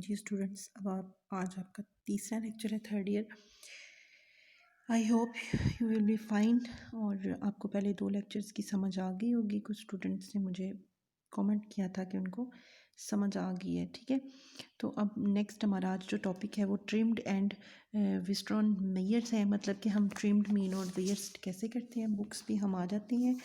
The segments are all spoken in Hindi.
जी स्टूडेंट्स, अब आप आज आपका तीसरा लेक्चर है third year. I hope you will be fine. और आपको पहले दो लेक्चर्स की समझ आ गई होगी। कुछ स्टूडेंट्स ने मुझे कमेंट किया था कि उनको समझ आ गई है, ठीक है। तो अब नेक्स्ट हमारा आज जो टॉपिक है वो ट्रिम्ड एंड विस्ट्रॉन मेयर्स है। मतलब कि हम ट्रिम्ड मीन और वेयर्स कैसे करते हैं, बुक्स भी हम आ जाती हैं।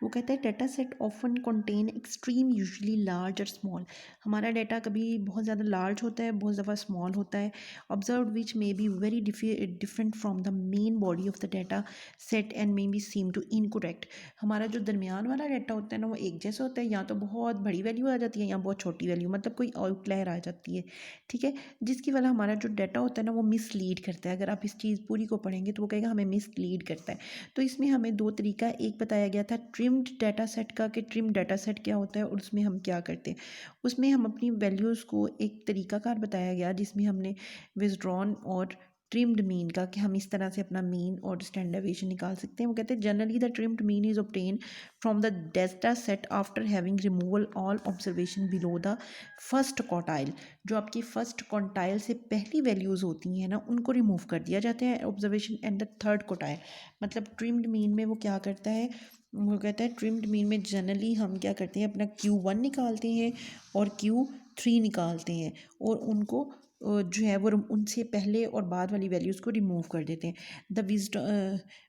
वो कहता है data set often contain extreme usually large और स्मॉल। हमारा डाटा कभी बहुत ज़्यादा लार्ज होता है, बहुत ज़्यादा स्मॉल होता है। Observe which may be very different from the main body of the data set and may be seem to incorrect. हमारा जो दरमियान वाला डाटा होता है ना, वो एक जैसा होता है, या तो बहुत बड़ी वैल्यू आ जाती है या बहुत छोटी वैल्यू, मतलब कोई आउटलायर आ जाती है, ठीक है। जिसकी वजह हमारा जो डाटा होता है ना वो मिसलीड करता है। अगर आप इस चीज़ पूरी को पढ़ेंगे तो वो कहेगा हमें मिसलीड करता है। तो इसमें हमें दो तरीका एक बताया गया था ट्रिम्ड डाटा सेट का, कि ट्रिम्ड डाटा सेट क्या होता है और उसमें हम क्या करते हैं। उसमें हम अपनी वैल्यूज़ को एक तरीकाकार बताया गया जिसमें हमने विथड्रॉन और ट्रिम्ड मीन का, कि हम इस तरह से अपना मीन और स्टैंडर्ड डेविएशन निकाल सकते हैं। वो कहते हैं generally the trimmed mean is obtain from the data set after having removal all observation below the first quartile. जो आपकी फर्स्ट क्वार्टाइल से पहली वैल्यूज़ होती हैं ना, उनको रिमूव कर दिया जाता है observation and the third quartile. मतलब ट्रिम्ड मीन में वो क्या करता है, वो कहता है ट्रिम्ड मीन में जनरली हम क्या करते हैं, अपना Q1 निकालते हैं और Q3 निकालते हैं, और उनको जो है वो उनसे पहले और बाद वाली वैल्यूज़ को रिमूव कर देते हैं। द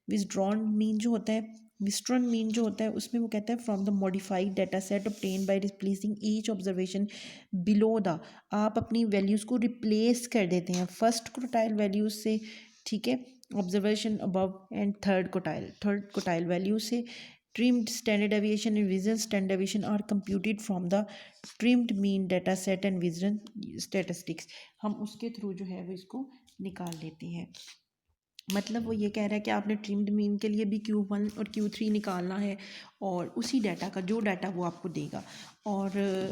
विजड्रॉन मीन जो होता है, विस्ट्रॉन मीन जो होता है, उसमें वो कहता है from the modified data set obtain by replacing each observation below the. आप अपनी वैल्यूज़ को रिप्लेस कर देते हैं फर्स्ट क्वार्टाइल वैल्यूज़ से, ठीक है, observation above and third quartile value से। Trimmed standard deviation and vision standard deviation are computed from the trimmed mean data set and vision statistics. हम उसके थ्रू जो है वो इसको निकाल लेते हैं। मतलब वो ये कह रहा है कि आपने ट्रिम्ड मीन के लिए भी Q1 और Q3 निकालना है, और उसी डाटा का जो डाटा वो आपको देगा, और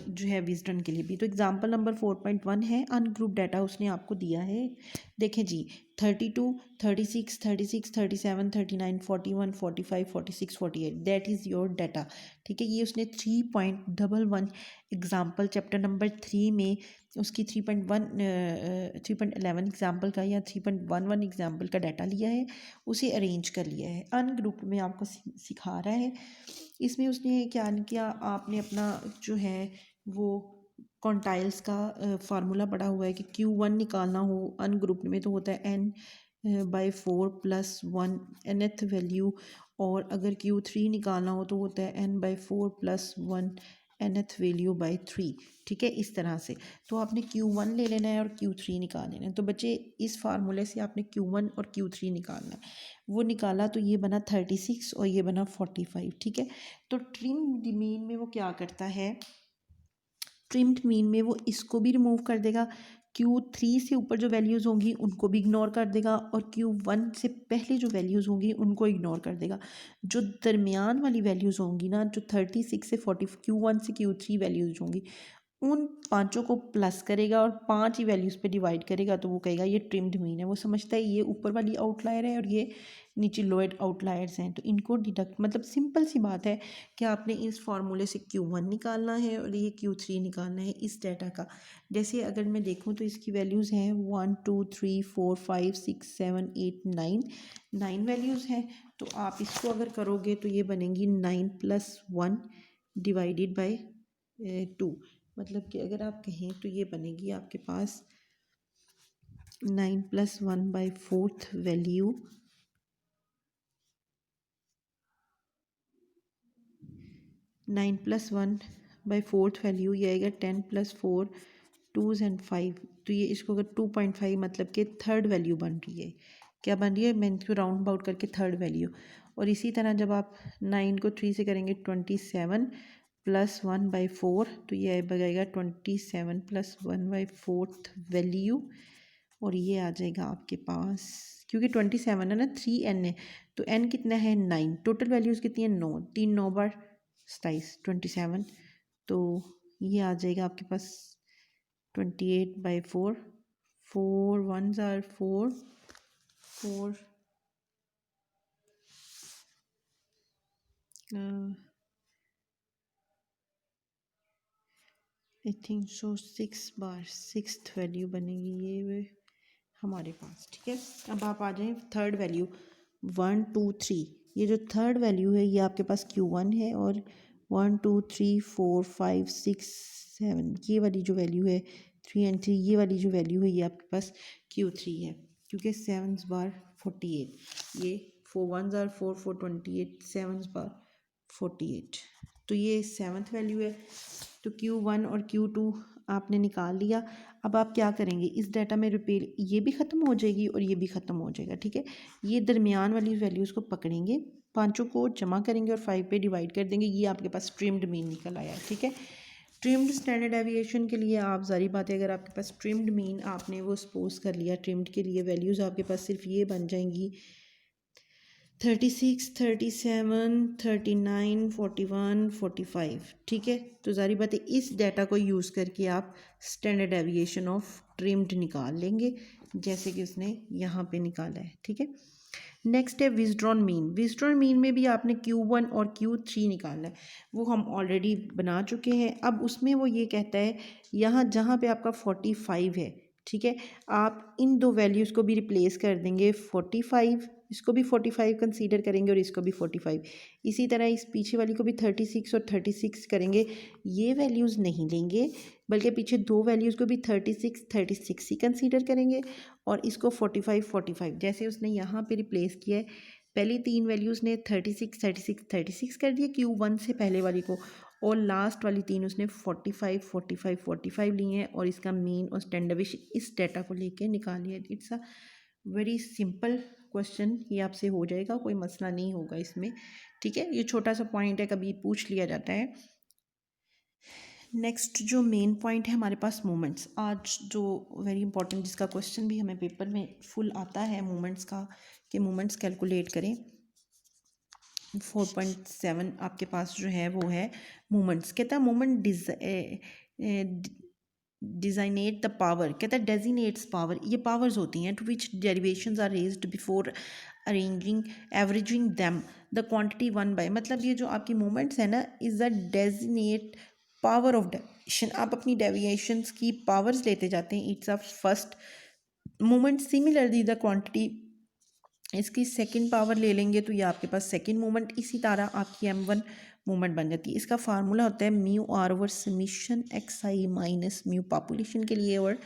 जो है विजडन के लिए भी। तो एग्जांपल नंबर 4.1 है, अनग्रुप डाटा उसने आपको दिया है। देखें जी, 32, 36, 36, 37, 39, 41, 45, 46, 48, दैट इज़ योर डाटा, ठीक है। ये उसने 3.11 एग्जाम्पल चैप्टर नंबर 3 में उसकी 3.11 एग्जाम्पल का या 3.11 एग्जाम्पल का डाटा लिया है, उसे अरेंज कर लिया है। अनग्रुप में आपको सिखा रहा है। इसमें उसने क्या किया, आपने अपना जो है वो क्वांटाइल्स का फार्मूला पढ़ा हुआ है कि Q1 निकालना हो अनग्रुप में तो होता है n/4 + 1 nth वैल्यू, और अगर Q3 निकालना हो तो होता है n/4 + 1 nth वैल्यू बाई 3, ठीक है, इस तरह से। तो आपने Q1 ले लेना है और Q3 निकाल लेना है। तो बच्चे इस फार्मूले से आपने Q1 और Q3 निकालना है। वो निकाला तो ये बना 36 और ये बना 45, ठीक है। तो ट्रिम्ड मीन में वो क्या करता है, ट्रिम्ड मीन में वो इसको भी रिमूव कर देगा, Q3 से ऊपर जो वैल्यूज़ होंगी उनको भी इग्नोर कर देगा, और Q1 से पहले जो वैल्यूज़ होंगी उनको इग्नोर कर देगा। जो दरमियान वाली वैल्यूज़ होंगी ना, जो 36 से 40 Q1 से Q3 वैल्यूज़ होंगी, उन पांचों को प्लस करेगा और 5 ही वैल्यूज़ पे डिवाइड करेगा, तो वो कहेगा ये ट्रिम्ड मीन है। वो समझता है ये ऊपर वाली आउटलायर है और ये नीचे लोअर आउटलायर्स हैं, तो इनको डिडक्ट, मतलब सिंपल सी बात है कि आपने इस फार्मूले से Q1 निकालना है और ये Q3 निकालना है इस डाटा का। जैसे अगर मैं देखूँ तो इसकी वैल्यूज़ हैं 1 2 3 4 5 6 7 8 9, 9 वैल्यूज़ हैं। तो आप इसको अगर करोगे तो ये बनेंगी 9 + 1 डिवाइडेड बाई 2। मतलब कि अगर आप कहें तो ये बनेगी आपके पास 9 + 1/4 वैल्यू, 9 + 1/4 वैल्यू, ये आएगा 10 + 4 2s and 5। तो ये इसको अगर 2.5 मतलब कि थर्ड वैल्यू बन रही है। क्या बन रही है, मैं इसको राउंड अबाउट करके थर्ड वैल्यू। और इसी तरह जब आप 9 को 3 से करेंगे 27 + 1/4, तो ये बनेगा 27 + 1/4 वैल्यू, और ये आ जाएगा आपके पास, क्योंकि 27 है ना, 3n है, तो n कितना है 9, टोटल वैल्यूज़ कितनी है 9, 3 9 बार 27 27, तो ये आ जाएगा आपके पास 28/4, 4 1s are 4 4 uh, I think so 6 bar 6th value बनेगी ये हमारे पास, ठीक है। अब आप आ जाएं थर्ड वैल्यू 1 2 3। ये जो थर्ड वैल्यू है ये आपके पास Q1 है और 1 2 3 4 5 6 7 ये वाली जो वैल्यू है 3 and 3 ये वाली जो वैल्यू है ये आपके पास Q3 है, क्योंकि 7 बार 48, ये 4 1 आर 4 4 28 7 बार 48, तो ये 7th वैल्यू है। तो Q1 और Q2 आपने निकाल लिया। अब आप क्या करेंगे, इस डाटा में रिपेयर ये भी ख़त्म हो जाएगी और ये भी ख़त्म हो जाएगा, ठीक है। ये दरमियान वाली वैल्यूज़ को पकड़ेंगे, पांचों को जमा करेंगे और 5 पे डिवाइड कर देंगे। ये आपके पास ट्रिम्ड मीन निकल आया, ठीक है। ट्रिम्ड स्टैंडर्ड एविएशन के लिए आप जारी बात है, अगर आपके पास ट्रिम्ड मीन आपने वो सपोज कर लिया, ट्रिम्ड के लिए वैल्यूज़ आपके पास सिर्फ ये बन जाएंगी 36 37 39 41 45, ठीक है। तो जारी बात है इस डाटा को यूज़ करके आप स्टैंडर्ड एविएशन ऑफ ट्रिम्ड निकाल लेंगे, जैसे कि उसने यहाँ पे निकाला है, ठीक है। नेक्स्ट है विजड्रॉन मीन। विजड्रॉन मीन में भी आपने Q1 और Q3 निकालना है, वो हम ऑलरेडी बना चुके हैं। अब उसमें वो ये कहता है यहाँ जहाँ पे आपका 45 है, ठीक है, आप इन दो वैल्यूज़ को भी रिप्लेस कर देंगे 45, इसको भी 45 कंसीडर करेंगे और इसको भी 45, इसी तरह इस पीछे वाली को भी 36 और 36 करेंगे। ये वैल्यूज़ नहीं लेंगे बल्कि पीछे दो वैल्यूज़ को भी 36 36 ही कंसीडर करेंगे और इसको 45 45 जैसे उसने यहाँ पे रिप्लेस किया है। पहली तीन वैल्यूज़ ने 36 36 36 कर दिया Q1 से पहले वाली को, और लास्ट वाली तीन उसने 45 45 45 लिए हैं और इसका मीन और स्टैंडर्ड इस डाटा को लेके निकाल लिया। It's a very simple question, ये आपसे हो जाएगा, कोई मसला नहीं होगा इसमें, ठीक है। ये छोटा सा पॉइंट है, कभी पूछ लिया जाता है। नेक्स्ट जो मेन पॉइंट है हमारे पास मोमेंट्स, आज जो वेरी इंपॉर्टेंट जिसका क्वेश्चन भी हमें पेपर में फुल आता है मोमेंट्स का, कि मोमेंट्स कैलकुलेट करें। 4.7 आपके पास जो है वो है मोमेंट्स। कहता है मोमेंट डिजाइनेट द पावर, कहता है डेजिनेट्स पावर, ये पावर्स होती हैं to which derivations are raised before arranging averaging them the quantity 1/, मतलब ये जो आपकी मोमेंट्स है ना is the designate power of deviation. आप अपनी डेविएशंस की पावर्स लेते जाते हैं। It's a first moment, similarly the quantity इसकी सेकंड पावर ले लेंगे तो ये आपके पास सेकंड मोमेंट, इसी तरह आपकी m1 मोमेंट बन जाती है। इसका फार्मूला होता है mu r over summation xi minus mu population के लिए, और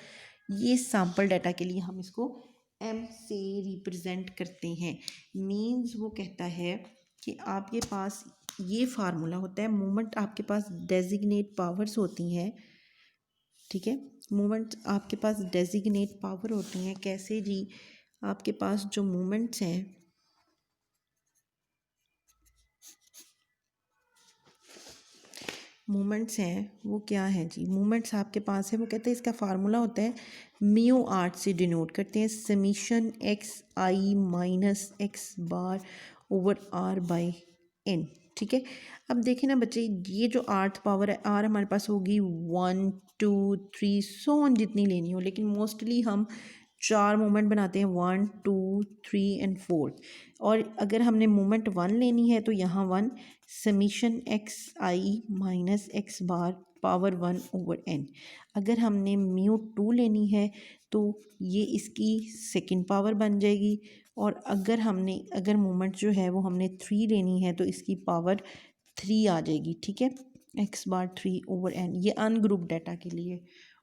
ये सैम्पल डाटा के लिए हम इसको m से रिप्रेजेंट करते हैं। मीन्स वो कहता है कि आपके पास ये फार्मूला होता है, मोमेंट आपके पास डेजिग्नेट पावर्स होती हैं, ठीक है। मोमेंट आपके पास डेजिग्नेट पावर होती हैं, कैसे जी, आपके पास जो मोमेंट्स हैं वो क्या है जी, मोमेंट्स आपके पास है, वो कहते हैं इसका फार्मूला होता है म्यू आर से डिनोट करते हैं summation xi minus x bar over r by n, ठीक है। अब देखें ना बच्चे, ये जो आर्थ पावर है r हमारे पास होगी 1 2 3 सो ऑन जितनी लेनी हो, लेकिन मोस्टली हम 4 मोमेंट बनाते हैं 1 2 3 एंड 4, और अगर हमने मोमेंट 1 लेनी है तो यहाँ 1 समीशन xi माइनस एक्स बार पावर 1 ओवर n। अगर हमने म्यू 2 लेनी है तो ये इसकी सेकंड पावर बन जाएगी, और अगर मोमेंट जो है वो हमने 3 लेनी है तो इसकी पावर 3 आ जाएगी, ठीक है, एक्स बार 3 ओवर n। ये अनग्रुप डाटा के लिए।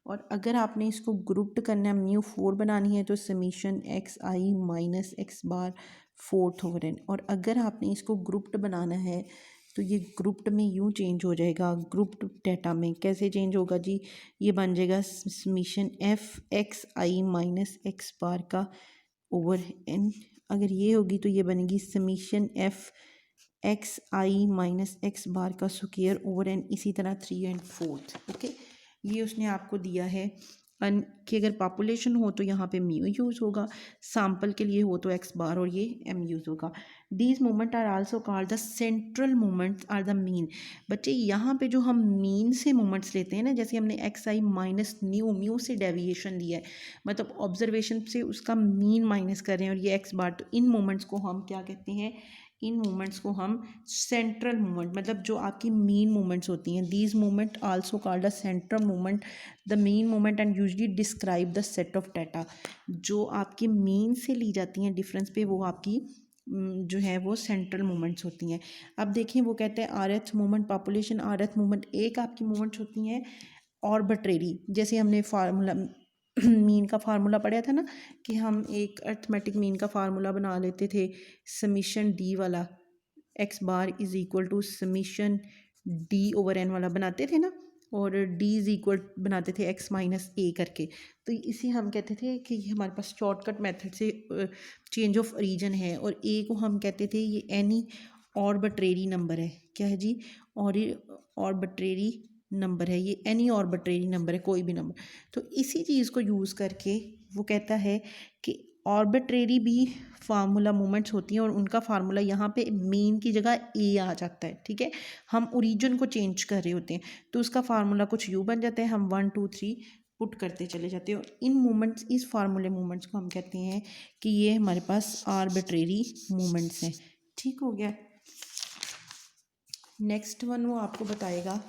और अगर आपने इसको ग्रुप्ड करना है, म्यू 4 बनानी है तो समीशन xi माइनस एक्स बार 4th ओवर n। और अगर आपने इसको ग्रुप्ड बनाना है तो ये ग्रुप्ड में यूँ चेंज हो जाएगा, ग्रुप्ड डाटा में कैसे चेंज होगा जी, ये बन जाएगा summation f(xi minus x bar का ओवर n)। अगर ये होगी तो ये बनेगी summation f(xi minus x bar का स्क्वायर ओवर n), इसी तरह 3 एंड 4th, ओके। ये उसने आपको दिया है कि अगर पॉपुलेशन हो तो यहाँ पे म्यू यूज़ होगा, सैम्पल के लिए हो तो एक्स बार और ये एम यूज़ होगा। These moment are also called the central moments are the mean. बच्चे यहाँ पे जो हम मीन से मोमेंट्स लेते हैं ना, जैसे हमने xi माइनस म्यू से डेविएशन लिया है, मतलब ऑब्जर्वेशन से उसका मीन माइनस कर रहे हैं और ये एक्स बार, तो इन मोमेंट्स को हम क्या कहते हैं, इन मूवमेंट्स को हम सेंट्रल मूवमेंट, मतलब जो आपकी मेन मूवमेंट्स होती हैं, these movement also called a central movement, the main movement and usually describe the set of data. जो आपकी मेन से ली जाती हैं डिफरेंस पे, वो आपकी जो है वो सेंट्रल मूवमेंट्स होती हैं। अब देखें, वो कहते हैं आरएथ मूवमेंट, पॉपुलेशन आरएथ मूवमेंट, एक आपकी मूवमेंट्स होती हैं ऑर्बिट्रेरी। जैसे हमने फार्मूला मीन का फार्मूला पढ़ा था ना, कि हम एक अर्थमेटिक मीन का फार्मूला बना लेते थे, समीशन डी वाला, x bar is equal to summation d over n वाला बनाते थे ना, और डी इज इक्वल बनाते थे एक्स माइनस ए करके। तो इसे हम कहते थे कि ये हमारे पास शॉर्टकट मेथड से चेंज ऑफ रीजन है, और ए को हम कहते थे ये एनी ऑर्बिट्रेरी नंबर है। क्या है जी? और ऑर्बिट्रेरी नंबर है ये, एनी ऑर्बिट्रेरी नंबर है, कोई भी नंबर। तो इसी चीज़ को यूज़ करके वो कहता है कि ऑर्बिट्रेरी भी फार्मूला मूवमेंट्स होती हैं, और उनका फार्मूला यहाँ पे मीन की जगह ए आ जाता है। ठीक है, हम ओरिजिन को चेंज कर रहे होते हैं, तो उसका फार्मूला कुछ यू बन जाता है, हम 1 2 3 पुट करते चले जाते हैं। इन मूवमेंट्स, इस फार्मूले मूवमेंट्स को हम कहते हैं कि ये हमारे पास आर्बिट्रेरी मूवमेंट्स हैं। ठीक हो गया। नेक्स्ट वन वो आपको बताएगा,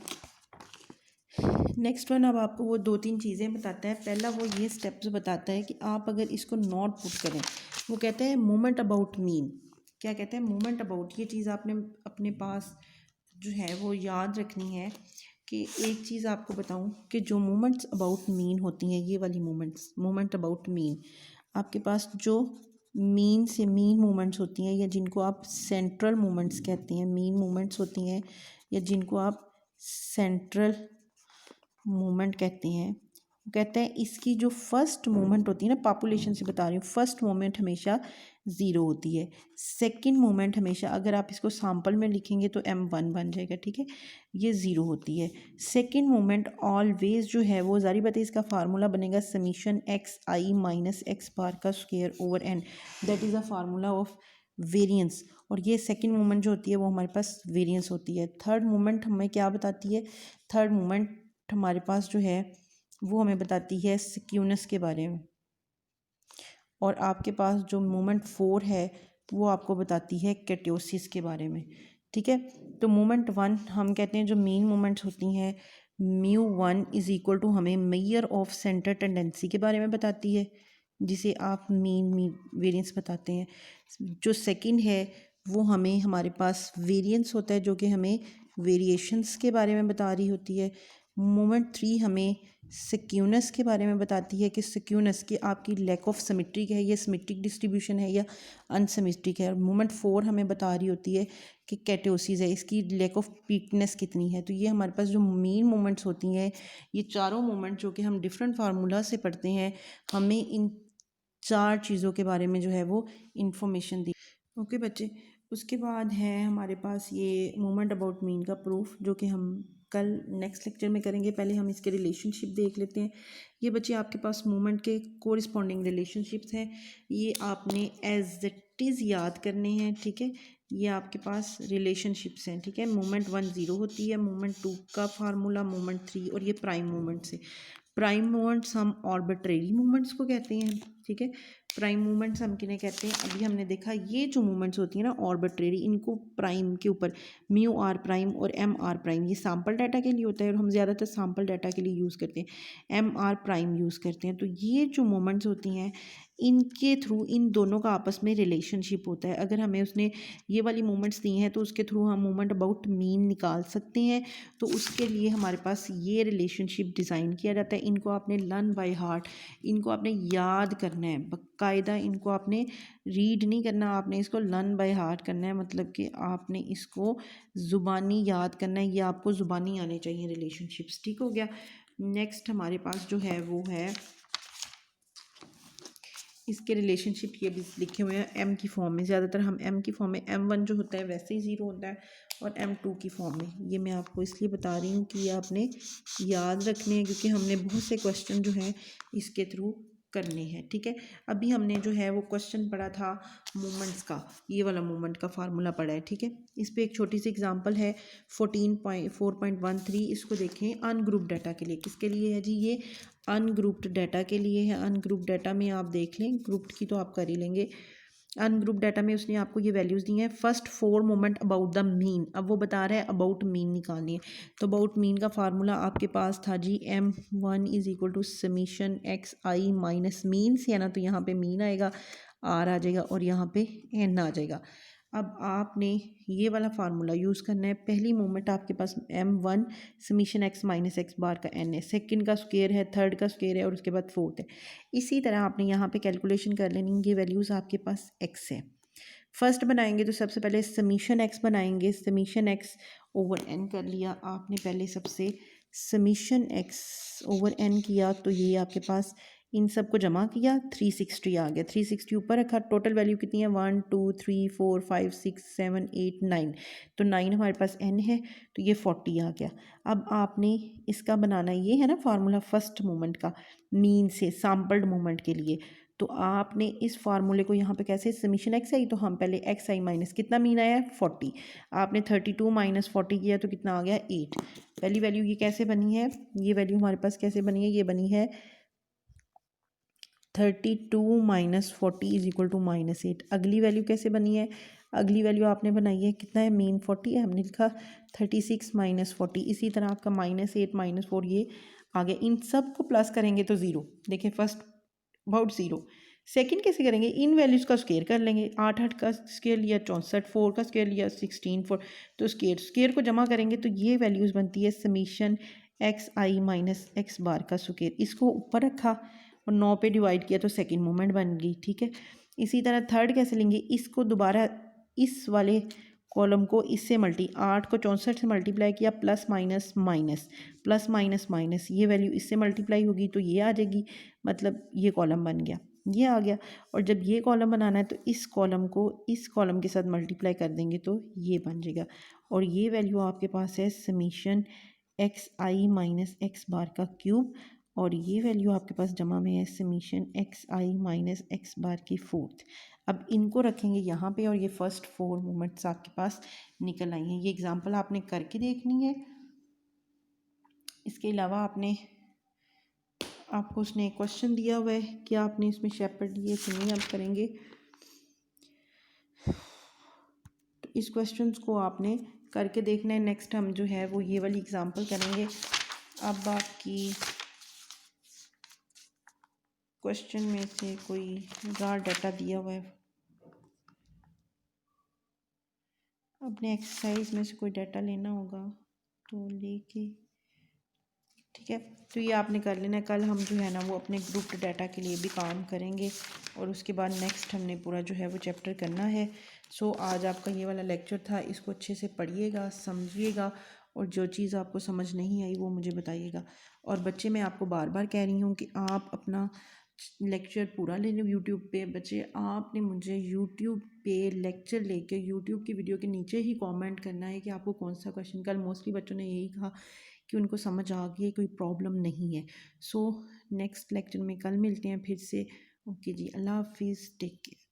नेक्स्ट वन अब आपको वो 2-3 चीज़ें बताता है। पहला वो ये स्टेप्स बताता है कि आप अगर इसको नॉट पुट करें, वो कहते हैं मोमेंट अबाउट मीन। क्या कहते हैं? Moment about. ये चीज़ आपने अपने पास जो है वो याद रखनी है कि एक चीज़ आपको बताऊं कि जो मोमेंट्स अबाउट मीन होती हैं, ये वाली मोमेंट्स, मोमेंट अबाउट मीन, आपके पास जो मीन से मीन मूवमेंट्स होती हैं, या जिनको आप सेंट्रल मूवमेंट्स कहते हैं, मीन मूवमेंट्स होती हैं, या जिनको आप सेंट्रल मूवमेंट कहते हैं, वो कहते हैं इसकी जो फर्स्ट मूवमेंट होती है ना, पॉपुलेशन से बता रही हूँ, फर्स्ट मूवमेंट हमेशा ज़ीरो होती है। सेकंड मूवमेंट हमेशा, अगर आप इसको सैम्पल में लिखेंगे तो m1 बन जाएगा। ठीक है, ये ज़ीरो होती है। सेकंड मूवमेंट ऑलवेज जो है वो, जारी बात है, इसका फार्मूला बनेगा summation x i minus x bar का square over n, that is a formula of variance. और ये सेकंड मूवमेंट जो होती है वो हमारे पास वेरिएंस होती है। थर्ड मूवमेंट हमें क्या बताती है? थर्ड मूवमेंट हमारे पास जो है वो हमें बताती है सिक्यूनेस के बारे में, और आपके पास जो मोमेंट 4 है वो आपको बताती है कैटियोसिस के बारे में। ठीक है, तो मोमेंट 1 हम कहते हैं जो मेन मोमेंट्स होती हैं, μ1 इज़ इक्वल टू हमें मेजर ऑफ सेंटर टेंडेंसी के बारे में बताती है, जिसे आप मीन वेरिएंस बताते हैं। जो सेकंड है वो हमें, हमारे पास वेरिएंस होता है जो कि हमें वेरिएशंस के बारे में बता रही होती है। मोमेंट 3 हमें सिक्यूनेस के बारे में बताती है कि सिक्यूनेस की आपकी लैक ऑफ सिमेट्रिक है, या सिमेट्रिक डिस्ट्रीब्यूशन है, या अनसिमेट्रिक है। और मोमेंट 4 हमें बता रही होती है कि कैटियोसिस है, इसकी लैक ऑफ पीकनेस कितनी है। तो ये हमारे पास जो मेन मोमेंट्स होती हैं, ये चारों मोमेंट जो कि हम डिफरेंट फार्मूला से पढ़ते हैं, हमें इन 4 चीज़ों के बारे में जो है वो इंफॉर्मेशन दी। ओके बच्चे, उसके बाद है हमारे पास ये मोमेंट अबाउट मीन का प्रूफ, जो कि हम कल नेक्स्ट लेक्चर में करेंगे। पहले हम इसके रिलेशनशिप देख लेते हैं। ये बच्चे आपके पास मोमेंट के कोरिस्पॉन्डिंग रिलेशनशिप्स हैं, ये आपने एज इट इज़ याद करने हैं। ठीक है, ये आपके पास रिलेशनशिप्स हैं। ठीक है, मोमेंट 1 0 होती है, मोमेंट 2 का फार्मूला, मोमेंट 3, और ये प्राइम मोमेंट से। प्राइम मूवमेंट्स हम ऑर्बिट्रेरी मूवमेंट्स को कहते हैं। ठीक है, प्राइम मूवमेंट्स हम किन्हें कहते हैं? अभी हमने देखा ये जो मूवमेंट्स होती हैं ना ऑर्बिट्रेरी, इनको प्राइम के ऊपर म्यू आर प्राइम और एम आर प्राइम, ये सैम्पल डाटा के लिए होता है, और हम ज़्यादातर सैम्पल डाटा के लिए यूज़ करते हैं, एम आर प्राइम यूज़ करते हैं। तो ये जो मूवमेंट्स होती हैं, इनके थ्रू इन दोनों का आपस में रिलेशनशिप होता है। अगर हमें उसने ये वाली मूवमेंट्स दी हैं तो उसके थ्रू हम मूवमेंट अबाउट मीन निकाल सकते हैं। तो उसके लिए हमारे पास ये रिलेशनशिप डिज़ाइन किया जाता है। इनको आपने लर्न बाय हार्ट, इनको आपने याद करना है बाकायदा, इनको आपने रीड नहीं करना, आपने इसको लर्न बाय हार्ट करना है। मतलब कि आपने इसको ज़ुबानी याद करना है, ये आपको ज़ुबानी आने चाहिए रिलेशनशिप्स। ठीक हो गया। नेक्स्ट हमारे पास जो है वो है इसके रिलेशनशिप, ये भी लिखे हुए हैं एम की फॉर्म में। ज़्यादातर हम एम की फॉर्म में, m1 जो होता है वैसे ही 0 होता है, और m2 की फॉर्म में। ये मैं आपको इसलिए बता रही हूँ कि ये आपने याद रखने हैं, क्योंकि हमने बहुत से क्वेश्चन जो हैं इसके थ्रू करने हैं। ठीक है, अभी हमने जो है वो क्वेश्चन पढ़ा था मूवमेंट्स का, ये वाला मूवमेंट का फार्मूला पढ़ा है। ठीक है, इस पर एक छोटी सी एग्जांपल है 14.4.13, इसको देखें। अनग्रुप डाटा के लिए, किसके लिए है जी? ये अनग्रुप्ड डाटा के लिए है। अनग्रुप्ड डाटा में आप देख लें, ग्रुप्ड की तो आप कर ही लेंगे। अनग्रुप डाटा में उसने आपको ये वैल्यूज़ दी हैं। First 4 moment about the mean, अब वो बता रहा है अबाउट मीन निकालनी है। तो अबाउट मीन का फार्मूला आपके पास था जी M1 is equal to summation x i minus mean से है ना, तो यहाँ पे मीन आएगा, आर आ जाएगा और यहाँ पे एन आ जाएगा। अब आपने ये वाला फार्मूला यूज़ करना है। पहली मोमेंट आपके पास M1 summation x minus x bar का एन है, सेकंड का स्क्वायर है, थर्ड का स्क्वायर है और उसके बाद फोर्थ है। इसी तरह आपने यहाँ पे कैलकुलेशन कर लेनी, ये वैल्यूज़ आपके पास एक्स है। फर्स्ट बनाएंगे तो सबसे पहले समीशन एक्स बनाएंगे, समीशन एक्स ओवर एन कर लिया आपने पहले सबसे, समीशन एक्स ओवर एन किया तो ये आपके पास इन सब को जमा किया 360 आ गया, 360 ऊपर रखा। टोटल वैल्यू कितनी है 1 2 3 4 5 6 7 8 9, तो 9 हमारे पास n है तो ये 40 आ गया। अब आपने इसका बनाना ये है ना फार्मूला फर्स्ट मोमेंट का मीन से सैम्पल्ड मोमेंट के लिए, तो आपने इस फार्मूले को यहाँ पे कैसे समीशन एक्स आई, तो हम पहले एक्स आई माइनस कितना मीन आया 40, आपने 32 माइनस 40 किया तो कितना आ गया 8। पहली वैल्यू ये कैसे बनी है, ये वैल्यू हमारे पास कैसे बनी है, ये बनी है 32 माइनस 40 इज इक्वल टू माइनस 8। अगली वैल्यू कैसे बनी है, अगली वैल्यू आपने बनाई है कितना है मीन 40 है, हमने लिखा 36 माइनस 40। इसी तरह आपका -8 -4 ये आ गया। इन सब को प्लस करेंगे तो ज़ीरो, देखिए फर्स्ट अबाउट ज़ीरो। सेकंड कैसे करेंगे, इन वैल्यूज़ का स्क्वायर कर लेंगे, 8 8 का स्क्वायर लिया 64, 4 का स्क्वायर लिया 16 4, तो स्क्वायर को जमा करेंगे तो ये वैल्यूज़ बनती है summation x i minus x bar का स्क्वायर। इसको ऊपर रखा और 9 पे डिवाइड किया तो सेकंड मोमेंट बन गई, ठीक है। इसी तरह थर्ड कैसे लेंगे, इसको दोबारा इस वाले कॉलम को इससे 8 को 64 से मल्टीप्लाई किया, plus minus minus plus minus minus, ये वैल्यू इससे मल्टीप्लाई होगी तो ये आ जाएगी, मतलब ये कॉलम बन गया, ये आ गया। और जब ये कॉलम बनाना है तो इस कॉलम को इस कॉलम के साथ मल्टीप्लाई कर देंगे तो ये बन जाएगा। और ये वैल्यू आपके पास है summation x i minus x bar का क्यूब, और ये वैल्यू आपके पास जमा में है summation x i minus x बार की फोर्थ। अब इनको रखेंगे यहाँ पे और ये फर्स्ट 4 मोमेंट्स आपके पास निकल आई हैं। ये एग्जांपल आपने करके देखनी है। इसके अलावा आपको उसने क्वेश्चन दिया हुआ है कि आपने इसमें शेपर्ड लिए कि नहीं, आप करेंगे तो इस क्वेश्चन को आपने करके देखना है। नेक्स्ट हम जो है वो ये वाली एग्जांपल करेंगे। अब आपकी क्वेश्चन में से कोई रॉ डाटा दिया हुआ है, अपने एक्सरसाइज में से कोई डाटा लेना होगा तो लेके, ठीक है। तो ये आपने कर लेना है। कल हम जो है ना वो अपने ग्रुप डाटा के लिए भी काम करेंगे और उसके बाद नेक्स्ट हमने पूरा जो है वो चैप्टर करना है। सो आज आपका ये वाला लेक्चर था, इसको अच्छे से पढ़िएगा, समझिएगा और जो चीज़ आपको समझ नहीं आई वो मुझे बताइएगा। और बच्चे, मैं आपको बार बार कह रही हूँ कि आप अपना लेक्चर पूरा ले लो यूट्यूब पे। बच्चे, आपने मुझे यूट्यूब पे लेक्चर लेके यूट्यूब की वीडियो के नीचे ही कमेंट करना है कि आपको कौन सा क्वेश्चन, कल मोस्टली बच्चों ने यही कहा कि उनको समझ आ गई, कोई प्रॉब्लम नहीं है। सो नेक्स्ट लेक्चर में कल मिलते हैं फिर से। ओके जी, अल्लाह हाफिज़, टेक केयर।